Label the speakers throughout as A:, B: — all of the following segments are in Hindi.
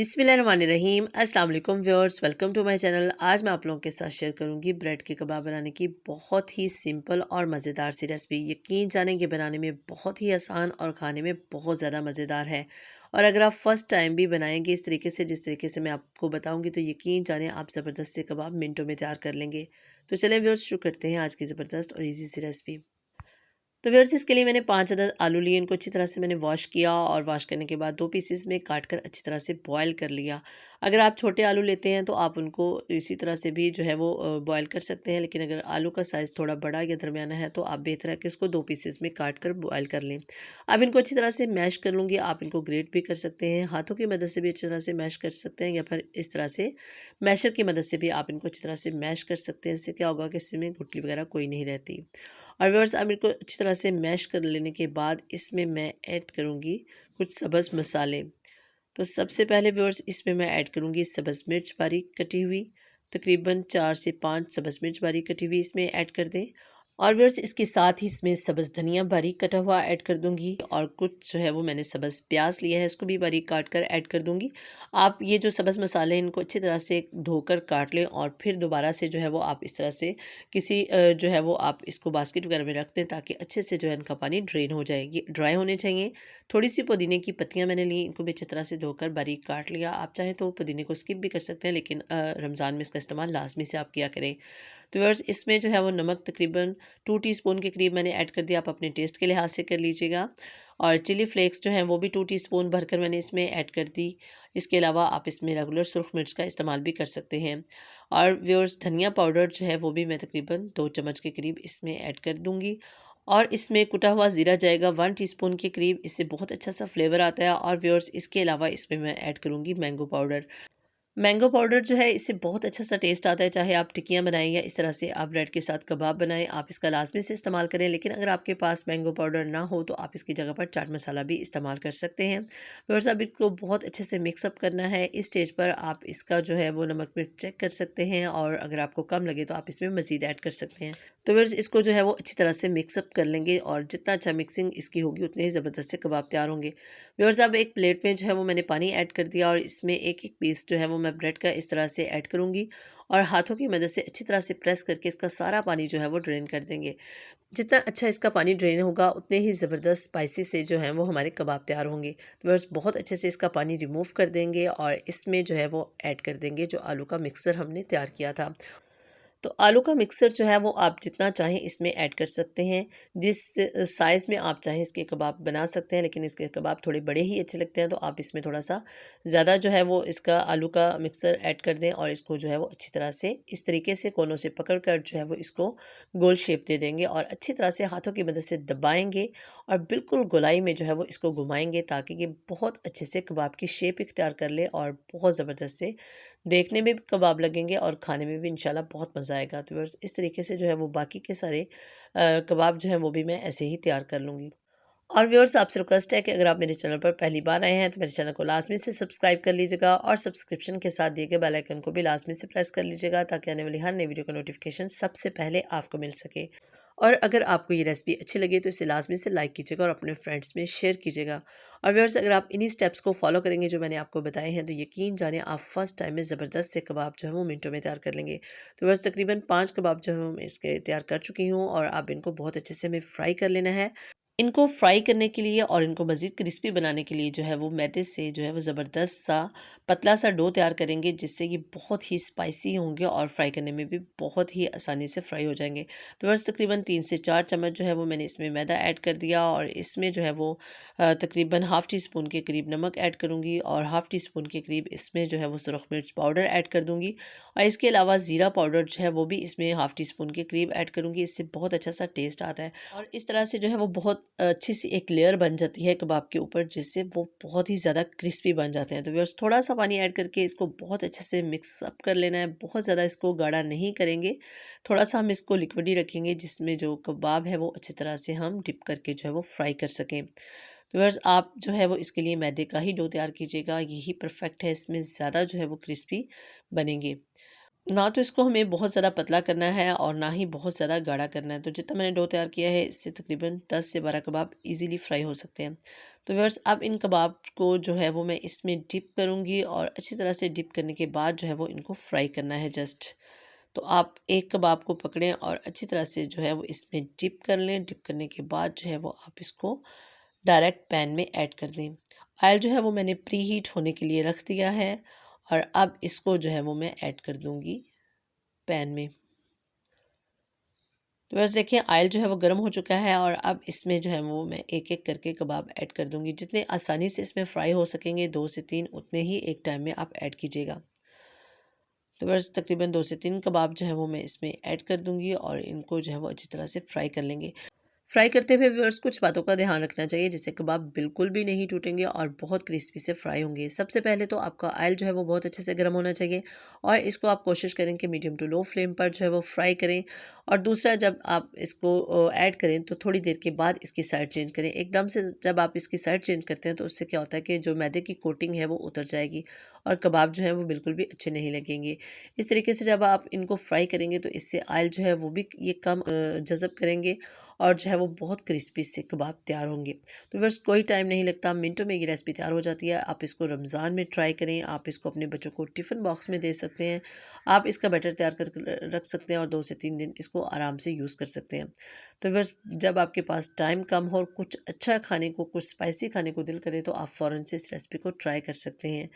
A: बिस्मिल्लाहिर्रहमानिर्रहीम अस्सलाम वालेकुम viewers, welcome to my channel. आज मैं आप लोगों के साथ शेयर करूंगी ब्रेड के कबाब बनाने की बहुत ही सिंपल और मज़ेदार सी रेसिपी। यकीन जानें कि बनाने में बहुत ही आसान और खाने में बहुत ज़्यादा मज़ेदार है। और अगर आप फर्स्ट टाइम भी बनाएंगे इस तरीके से जिस तरीके से मैं आपको बताऊंगी तो यकीन जानें आप ज़बरदस्त से कबाब मिनटों में तैयार कर लेंगे। तो चलें व्यूअर्स, शुरू करते हैं आज की ज़बरदस्त और ईजी सी रेसिपी। तो व्यूअर्स, इसके लिए मैंने 5 अदद आलू लिए। इनको अच्छी तरह से मैंने वॉश किया और वॉश करने के बाद 2 पीसेस में काट कर अच्छी तरह से बॉयल कर लिया। अगर आप छोटे आलू लेते हैं तो आप उनको इसी तरह से भी जो है वो बॉयल कर सकते हैं, लेकिन अगर आलू का साइज़ थोड़ा बड़ा या दरमियाना है तो आप बेहतर है कि उसको 2 पीसेस में काट कर बॉयल कर लें। अब इनको अच्छी तरह से मैश कर लूँगी। आप इनको ग्रेट भी कर सकते हैं, हाथों की मदद से भी अच्छी तरह से मैश कर सकते हैं, या फिर इस तरह से मैशर की मदद से भी आप इनको अच्छी तरह से मैश कर सकते हैं। इससे क्या होगा कि इसमें गुठली वगैरह कोई नहीं रहती। और व्यूअर्स, अब इनको अच्छी तरह से मैश कर लेने के बाद इसमें मैं ऐड करूँगी कुछ सब्ज़ मसाले। तो सबसे पहले व्यूअर्स, इसमें मैं ऐड करूँगी सब्ज़ मिर्च बारीक कटी हुई। तकरीबन 4 से 5 सब्ज़ मिर्च बारीक कटी हुई इसमें ऐड कर दें। और व्यूअर्स, इसके साथ ही इसमें सब्ज़ धनिया बारीक कटा हुआ ऐड कर दूँगी, और कुछ जो है वो मैंने सब्ज़ प्याज लिया है, इसको भी बारीक काट कर ऐड कर दूँगी। आप ये जो सब्ज़ मसाले हैं इनको अच्छी तरह से धोकर काट लें, और फिर दोबारा से जो है वो आप इस तरह से किसी जो है वो आप इसको बास्केट वगैरह में रख दें, ताकि अच्छे से जो है इनका पानी ड्रेन हो जाएगी, ड्राई होने चाहिए। थोड़ी सी पुदीने की पत्तियां मैंने ली, इनको भी अच्छी तरह से धोकर बारीक काट लिया। आप चाहें तो पुदीने को स्किप भी कर सकते हैं, लेकिन रमज़ान में इसका इस्तेमाल लाजमी से आप किया करें। तो व्यूअर्स, इसमें जो है वो नमक तकरीबन 2 टीस्पून के करीब मैंने ऐड कर दिया। आप अपने टेस्ट के लिहाज से कर लीजिएगा। और चिली फ्लेक्स जो हैं वो भी 2 टीस्पून भरकर मैंने इसमें ऐड कर दी। इसके अलावा आप इसमें रेगुलर सुरख मिर्च का इस्तेमाल भी कर सकते हैं। और व्यूअर्स, धनिया पाउडर जो है वो भी मैं तकरीबन 2 चम्मच के करीब इसमें ऐड कर दूँगी। और इसमें कुटा हुआ ज़ीरा जाएगा 1 टीस्पून के करीब, इससे बहुत अच्छा सा फ्लेवर आता है। और व्यूअर्स, इसके अलावा इसमें मैं ऐड करूँगी मैंगो पाउडर। मैंगो पाउडर जो है इससे बहुत अच्छा सा टेस्ट आता है, चाहे आप टिक्कियाँ बनाएं या इस तरह से आप ब्रेड के साथ कबाब बनाएं, आप इसका लाजमी से इस्तेमाल करें। लेकिन अगर आपके पास मैंगो पाउडर ना हो तो आप इसकी जगह पर चाट मसाला भी इस्तेमाल कर सकते हैं। फिर सब इसको बहुत अच्छे से मिक्सअप करना है। इस स्टेज पर आप इसका जो है वो नमक मिर्च चेक कर सकते हैं, और अगर आपको कम लगे तो आप इसमें मज़ीद ऐड कर सकते हैं। तो फिर इसको जो है वो अच्छी तरह से मिक्सअप कर लेंगे, और जितना अच्छा मिक्सिंग इसकी होगी उतने ही ज़बरदस्त से कबाब तैयार होंगे। व्यूअर्स, अब एक प्लेट में जो है वो मैंने पानी ऐड कर दिया, और इसमें एक एक पीस जो है वो मैं ब्रेड का इस तरह से ऐड करूँगी, और हाथों की मदद से अच्छी तरह से प्रेस करके इसका सारा पानी जो है वो ड्रेन कर देंगे। जितना अच्छा इसका पानी ड्रेन होगा उतने ही ज़बरदस्त स्पाइसी से जो है वो हमारे कबाब तैयार होंगे। तो बस बहुत अच्छे से इसका पानी रिमूव कर देंगे, और इसमें जो है वो ऐड कर देंगे जो आलू का मिक्सर हमने तैयार किया था। तो आलू का मिक्सर जो है वो आप जितना चाहें इसमें ऐड कर सकते हैं। जिस साइज़ में आप चाहें इसके कबाब बना सकते हैं, लेकिन इसके कबाब थोड़े बड़े ही अच्छे लगते हैं, तो आप इसमें थोड़ा-सा ज़्यादा जो है वो इसका आलू का मिक्सर ऐड कर दें, और इसको जो है वो अच्छी तरह से इस तरीके से कोनों से पकड़ कर जो है वो इसको गोल शेप दे देंगे, और अच्छी तरह से हाथों की मदद से दबाएँगे, और बिल्कुल गोलाई में जो है वो इसको घुमाएँगे, ताकि ये बहुत अच्छे से कबाब की शेप इख्तियार कर ले, और बहुत ज़बरदस्त से देखने में भी कबाब लगेंगे और खाने में भी इंशाल्लाह बहुत मज़ा आएगा। तो बस इस तरीके से जो है वो बाकी के सारे कबाब जो हैं वो भी मैं ऐसे ही तैयार कर लूँगी। और व्यूअर्स, आपसे रिक्वेस्ट है कि अगर आप मेरे चैनल पर पहली बार आए हैं तो मेरे चैनल को लाज़मी से सब्सक्राइब कर लीजिएगा, और सब्सक्रिप्शन के साथ दिए गए बेल आइकन को भी लाज़मी से प्रेस कर लीजिएगा, ताकि आने वाली हर नई वीडियो का नोटिफिकेशन सबसे पहले आपको मिल सके। और अगर आपको ये रेसिपी अच्छी लगे तो इसे लाज़मी से लाइक कीजिएगा और अपने फ्रेंड्स में शेयर कीजिएगा। और व्यूअर्स, अगर आप इन्हीं स्टेप्स को फॉलो करेंगे जो मैंने आपको बताए हैं, तो यकीन जाने आप फर्स्ट टाइम में ज़बरदस्त से कबाब जो है वो मिनटों में तैयार कर लेंगे। तो व्यूअर्स, तकरीबन 5 कबाब जो है मैं इसके तैयार कर चुकी हूँ, और अब इनको बहुत अच्छे से हमें फ्राई कर लेना है। इनको फ्राई करने के लिए और इनको मज़ीद क्रिस्पी बनाने के लिए जो है वो मैदे से जो है वो ज़बरदस्त सा पतला सा डो तैयार करेंगे, जिससे ये बहुत ही स्पाइसी होंगे और फ्राई करने में भी बहुत ही आसानी से फ्राई हो जाएंगे। तो बस तकरीबन 3 से 4 चम्मच जो है वो मैंने इसमें मैदा ऐड कर दिया, और इसमें जो है वो तकरीबन हाफ़ टी स्पून के करीब नमक ऐड करूँगी, और हाफ़ टी स्पून के करीब इसमें जो है वो सुरख मिर्च पाउडर ऐड कर दूँगी, और इसके अलावा ज़ीरा पाउडर जो है वो भी इसमें हाफ़ टी स्पून के करीब ऐड करूँगी। इससे बहुत अच्छा सा टेस्ट आता है, और इस तरह से जो है वो बहुत अच्छी सी एक लेयर बन जाती है कबाब के ऊपर, जिससे वो बहुत ही ज़्यादा क्रिस्पी बन जाते हैं। तो व्यूअर्स, थोड़ा सा पानी ऐड करके इसको बहुत अच्छे से मिक्स अप कर लेना है। बहुत ज़्यादा इसको गाढ़ा नहीं करेंगे, थोड़ा सा हम इसको लिक्विड ही रखेंगे, जिसमें जो कबाब है वो अच्छी तरह से हम डिप करके जो है वो फ्राई कर सकें। तो व्यूअर्स, आप जो है वो इसके लिए मैदे का ही डो तैयार कीजिएगा, यही परफेक्ट है, इसमें ज़्यादा जो है वो क्रिस्पी बनेंगे। ना तो इसको हमें बहुत ज़्यादा पतला करना है और ना ही बहुत ज़्यादा गाढ़ा करना है। तो जितना मैंने डो तैयार किया है इससे तकरीबन 10 से 12 कबाब इजीली फ्राई हो सकते हैं। तो व्यूअर्स अब इन कबाब को जो है वो मैं इसमें डिप करूँगी और अच्छी तरह से डिप करने के बाद जो है वो इनको फ्राई करना है जस्ट। तो आप एक कबाब को पकड़ें और अच्छी तरह से जो है वो इसमें डिप कर लें। डिप करने के बाद जो है वो आप इसको डायरेक्ट पैन में ऐड कर दें। ऑयल जो है वो मैंने प्री हीट होने के लिए रख दिया है और अब इसको जो है वो मैं ऐड कर दूँगी पैन में। तो बस देखिए ऑयल जो है वो गर्म हो चुका है और अब इसमें जो है वो मैं एक-एक करके कबाब ऐड कर दूँगी। जितने आसानी से इसमें फ्राई हो सकेंगे 2 से 3 उतने ही एक टाइम में आप ऐड कीजिएगा। तो बस तकरीबन 2 से 3 कबाब जो है वो मैं इसमें ऐड कर दूँगी और इनको जो है वो अच्छी तरह से फ्राई कर लेंगे। फ्राई करते हुए व्यूअर्स कुछ बातों का ध्यान रखना चाहिए जिससे कबाब बिल्कुल भी नहीं टूटेंगे और बहुत क्रिस्पी से फ्राई होंगे। सबसे पहले तो आपका ऑयल जो है वो बहुत अच्छे से गर्म होना चाहिए और इसको आप कोशिश करें कि मीडियम टू लो फ्लेम पर जो है वो फ्राई करें। और दूसरा जब आप इसको ऐड करें तो थोड़ी देर के बाद इसकी साइड चेंज करें। एकदम से जब आप इसकी साइड चेंज करते हैं तो उससे क्या होता है कि जो मैदे की कोटिंग है वो उतर जाएगी और कबाब जो है वो बिल्कुल भी अच्छे नहीं लगेंगे। इस तरीके से जब आप इनको फ्राई करेंगे तो इससे ऑयल जो है वो भी ये कम जज़ब करेंगे और जो है वो बहुत क्रिस्पी से कबाब तैयार होंगे। तो बस कोई टाइम नहीं लगता, मिनटों में ये रेसिपी तैयार हो जाती है। आप इसको रमज़ान में ट्राई करें, आप इसको अपने बच्चों को टिफ़िन बॉक्स में दे सकते हैं। आप इसका बैटर तैयार कर रख सकते हैं और 2 से 3 दिन इसको आराम से यूज़ कर सकते हैं। तो बस जब आपके पास टाइम कम हो और कुछ अच्छा खाने को, कुछ स्पाइसी खाने को दिल करे तो आप फ़ौरन से इस रेसिपी को ट्राई कर सकते हैं।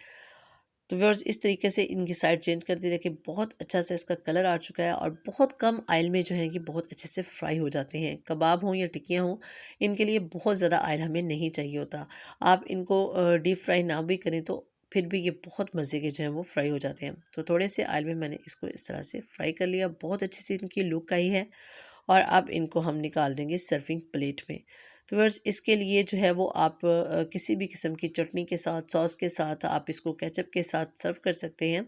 A: तो व्यूअर्स इस तरीके से इनकी साइड चेंज कर दी। देखिए बहुत अच्छा सा इसका कलर आ चुका है और बहुत कम ऑयल में जो है कि बहुत अच्छे से फ्राई हो जाते हैं। कबाब हों या टिक्कियाँ हों, इनके लिए बहुत ज़्यादा ऑयल हमें नहीं चाहिए होता। आप इनको डीप फ्राई ना भी करें तो फिर भी ये बहुत मज़े के जो हैं वो फ्राई हो जाते हैं। तो थोड़े से ऑयल में मैंने इसको इस तरह से फ्राई कर लिया। बहुत अच्छी सी इनकी लुक आई है और अब इनको हम निकाल देंगे सर्विंग प्लेट में। तो बस इसके लिए जो है वो आप किसी भी किस्म की चटनी के साथ, सॉस के साथ, आप इसको केचप के साथ सर्व कर सकते हैं।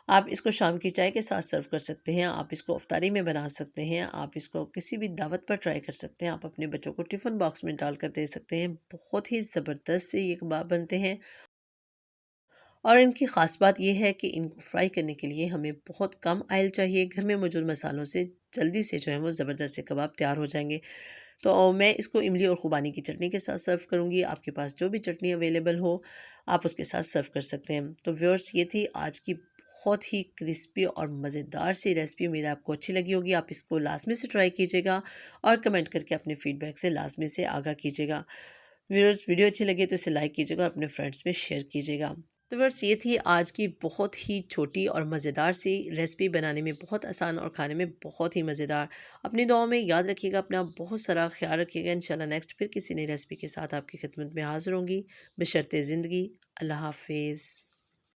A: आप इसको शाम की चाय के साथ सर्व कर सकते हैं, आप इसको इफ्तारी में बना सकते हैं, आप इसको किसी भी दावत पर ट्राई कर सकते हैं, आप अपने बच्चों को टिफ़िन बॉक्स में डालकर दे सकते हैं। बहुत ही ज़बरदस्त से ये कबाब बनते हैं और इनकी ख़ास बात ये है कि इनको फ्राई करने के लिए हमें बहुत कम ऑयल चाहिए। घर में मौजूद मसालों से जल्दी से जो है वो ज़बरदस्त से कबाब तैयार हो जाएँगे। तो मैं इसको इमली और खुबानी की चटनी के साथ सर्व करूँगी। आपके पास जो भी चटनी अवेलेबल हो, आप उसके साथ सर्व कर सकते हैं। तो व्यूअर्स ये थी आज की बहुत ही क्रिस्पी और मज़ेदार सी रेसिपी। उम्मीद है आपको अच्छी लगी होगी। आप इसको लाज़मी से ट्राई कीजिएगा और कमेंट करके अपने फीडबैक से लाज़मी से आगाह कीजिएगा। व्यूअर्स वीडियो अच्छी लगी तो इसे लाइक कीजिएगा और अपने फ्रेंड्स में शेयर कीजिएगा। तो व्यूअर्स ये थी आज की बहुत ही छोटी और मज़ेदार सी रेसिपी, बनाने में बहुत आसान और खाने में बहुत ही मज़ेदार। अपनी दुआओं में याद रखिएगा, अपना बहुत सारा ख्याल रखिएगा। इंशाल्लाह नेक्स्ट फिर किसी नई रेसिपी के साथ आपकी खिदमत में हाज़िर होंगी बशर्ते ज़िंदगी। अल्लाह हाफ़िज़।